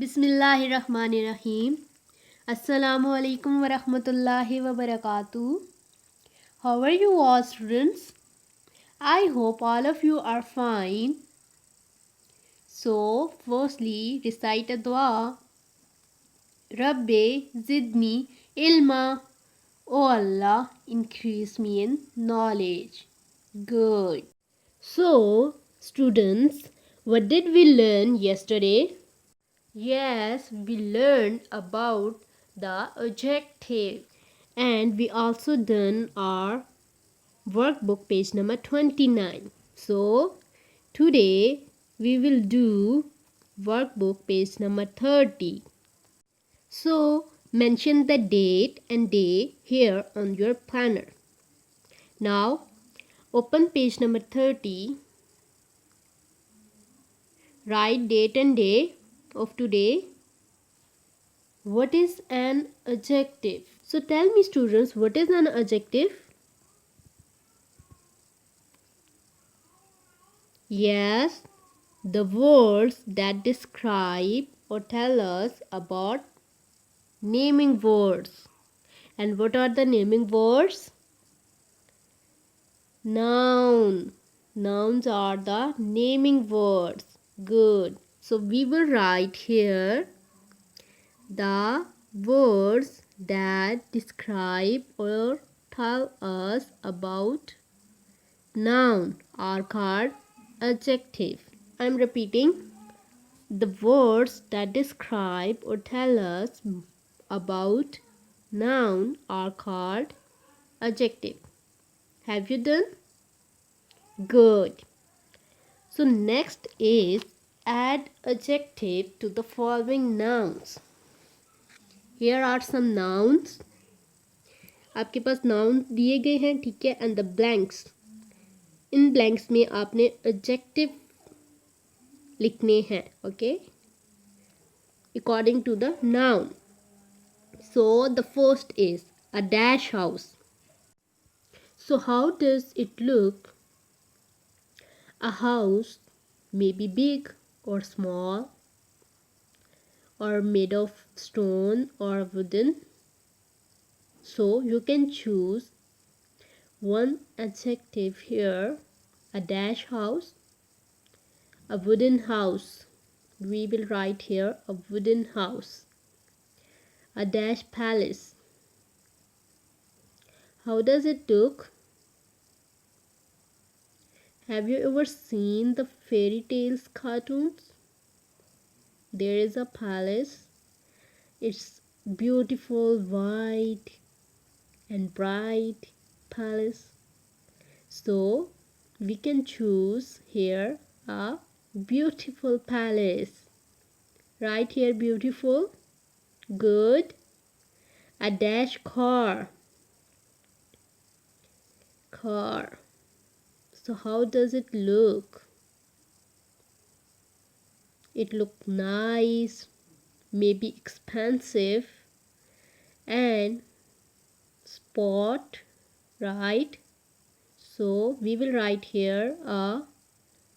Bismillahirrahmanirrahim. Assalamu alaikum wa rahmatullahi wa barakatuh. How are you all, students? I hope all of you are fine. So, firstly, recite a dua. Rabbi zidni ilma. O Allah, increase me in knowledge. Good. So, students, what did we learn yesterday? Yes, we learned about the adjective, and we also done our workbook page number 29. So today we will do workbook page number 30. So mention the date and day here on your planner. Now open page number 30. Write date and day of today. What is an adjective? So tell me, students, what is an adjective? Yes, the words that describe or tell us about naming words. And what are the naming words? Noun. Nouns are the naming words. Good. So we will write here the words that describe or tell us about noun are called adjective. I'm repeating. The words that describe or tell us about noun are called adjective. Have you done? Good. So next is add adjective to the following nouns. Here are some nouns. आपके पास noun दिए गए हैं, ठीक है, and the blanks. इन blanks में आपने adjective लिखने हैं, okay, according to the noun. So the first is a dash house. So how does it look? A house may be big or small, or made of stone or wooden. So you can choose one adjective here. A dash house, a wooden house. We will write here a wooden house. A dash palace. How does it look? Have you ever seen the fairy tales cartoons? There is a palace. It's beautiful white and bright palace. So we can choose here a beautiful palace. Right here, beautiful. Good. A dash car. Car. So how does it look? It look nice, maybe expensive, and sport, right? So we will write here a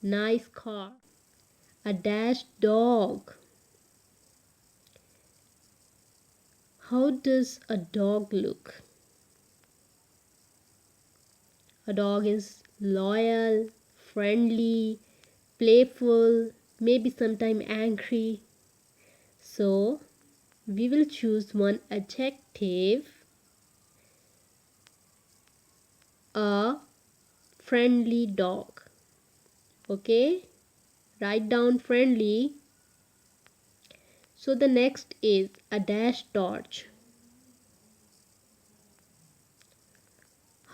nice car. A dash dog. How does a dog look? A dog is loyal, friendly, playful, maybe sometime angry. So we will choose one adjective. A friendly dog. Okay, write down friendly. So the next is a dash torch.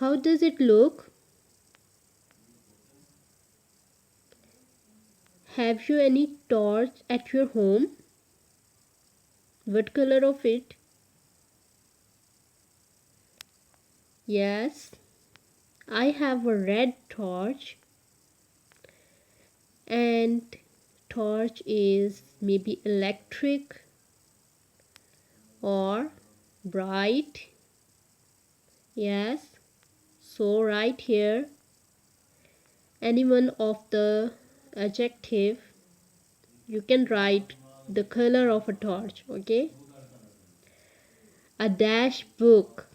How does it look? Have you any torch at your home? What color of it? Yes, I have a red torch, and torch is maybe electric or bright. Yes, so right here any one of the adjective you can write the color of a torch. Okay, a dash book.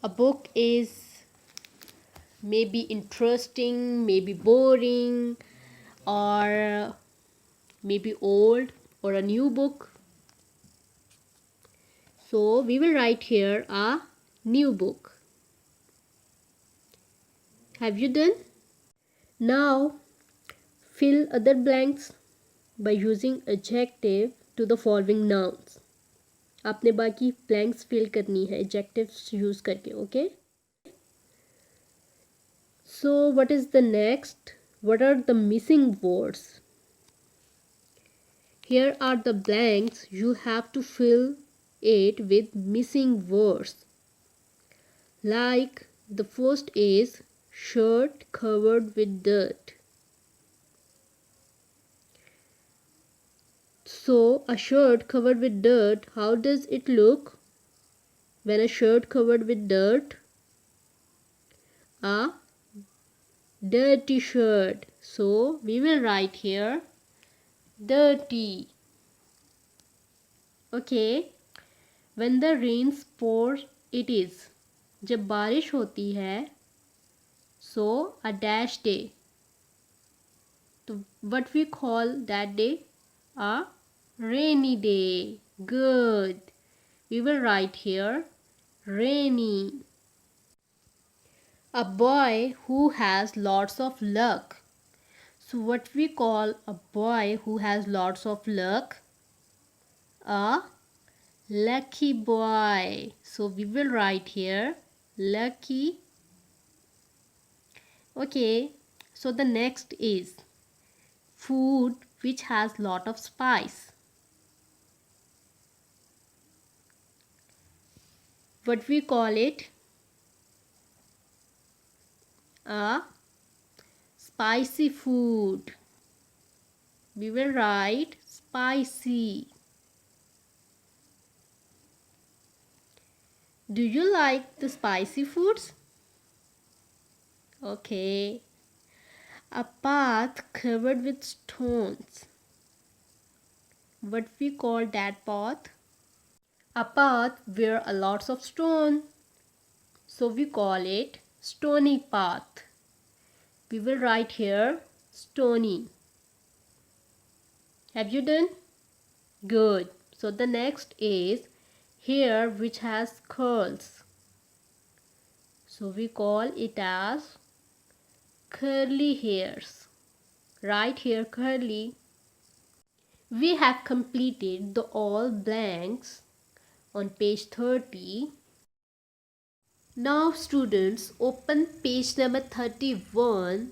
A book is maybe interesting, maybe boring, or maybe old, or a new book. So we will write here a new book. Have you done? Now fill other blanks by using adjective to the following nouns. आपने बाकी blanks fill करनी है adjectives use करके. Okay. So what is the next? What are the missing words? Here are the blanks. You have to fill it with missing words. Like the first is shirt covered with dirt. So a shirt covered with dirt, how does it look when a shirt covered with dirt? A dirty shirt. So we will write here dirty. Okay. When the rains pour, it is. जब बारिश होती है, so a dash day. So what we call that day? A rainy day. Good. We will write here rainy. A boy who has lots of luck. So what we call a boy who has lots of luck? A lucky boy. So we will write here lucky. Okay. So the next is food which has lot of spice. What we call it? A spicy food. We will write spicy. Do you like the spicy foods? Okay. A path covered with stones. What we call that path? A path where are lots of stone. So we call it stony path. We will write here stony. Have you done? Good. So the next is hair which has curls. So we call it as curly hairs. Right here curly. We have completed the all blanks on page 30. Now students, open page number 31.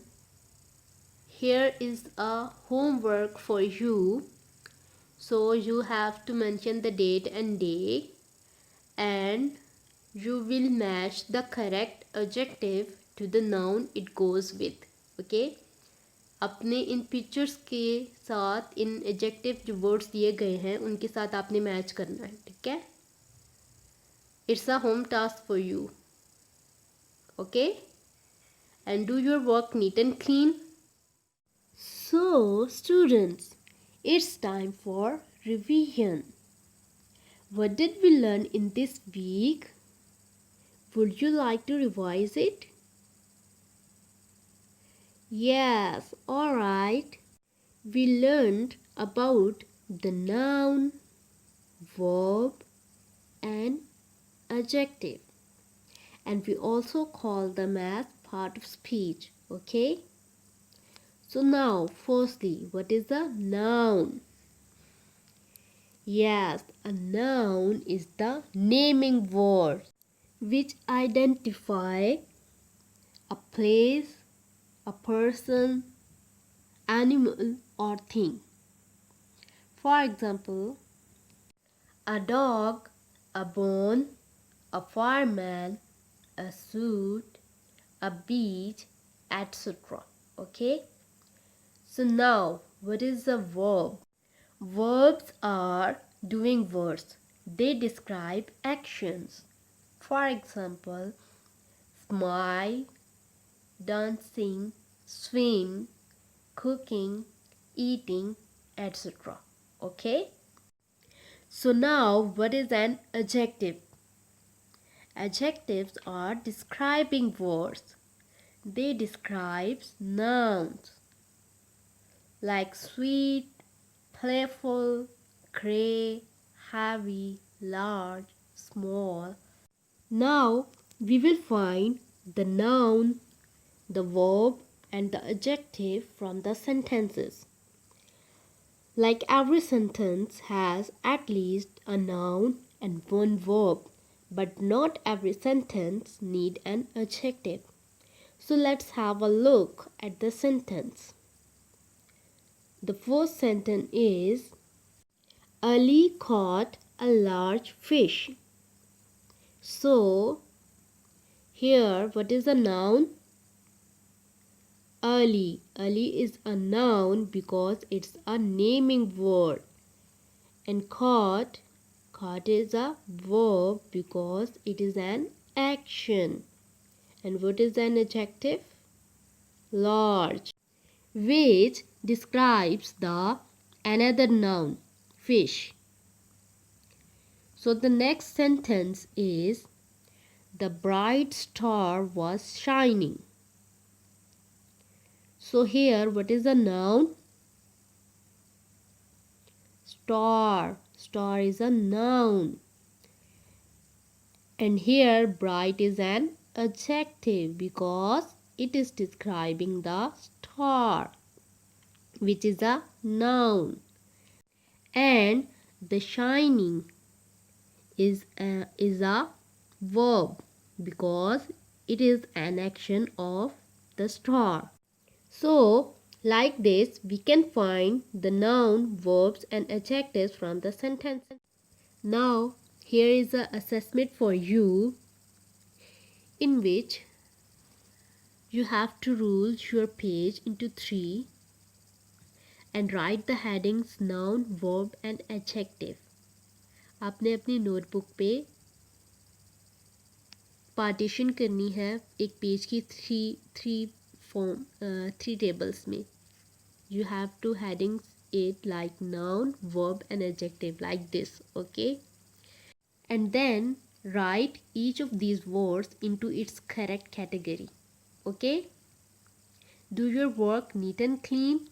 Here is a homework for you. So you have to mention the date and day, and you will match the correct adjective to the noun it goes with. Okay. अपने इन pictures के साथ इन adjective जो words दिए गए हैं उनके साथ आपने मैच करना है. ठीक है. It's a home task for you. Okay. And do your work neat and clean. So students, it's time for revision. What did we learn in this week? Would you like to revise it? Yes, alright. We learned about the noun, verb, and adjective. And we also call them as part of speech. Okay? So now, firstly, what is a noun? Yes, a noun is the naming word which identify a place, a person, animal or thing. For example, a dog, a bone, a fireman, a suit, a beach, etc. Okay? So now, what is a verb? Verbs are doing words. They describe actions. For example, smile, dancing, swim, cooking, eating, etc. Okay? So now what is an adjective? Adjectives are describing words. They describe nouns like sweet, playful, grey, heavy, large, small. Now we will find the noun, the verb, and the adjective from the sentences. Like every sentence has at least a noun and one verb, but not every sentence need an adjective. So let's have a look at the sentence. The first sentence is Ali caught a large fish. So here what is a noun? Ali. Ali is a noun because it's a naming word. And caught is a verb because it is an action. And what is an adjective? Large, which describes the another noun, fish. So the next sentence is the bright star was shining. So here what is a noun? Star. Star is a noun. And here bright is an adjective because it is describing the star, which is a noun. And the shining is a verb because it is an action of the star. So like this we can find the noun, verbs and adjectives from the sentence. Now here is an assessment for you in which you have to rule your page into 3 and write the headings noun, verb and adjective. आपने अपनी notebook पे partition करनी है एक page की three tables में. You have to headings it like noun, verb and adjective like this, okay? And then write each of these words into its correct category, okay? Do your work neat and clean.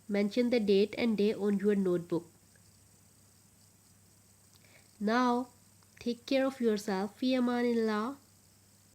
Mention the date and day on your notebook. Now, take care of yourself. Fi amanillah.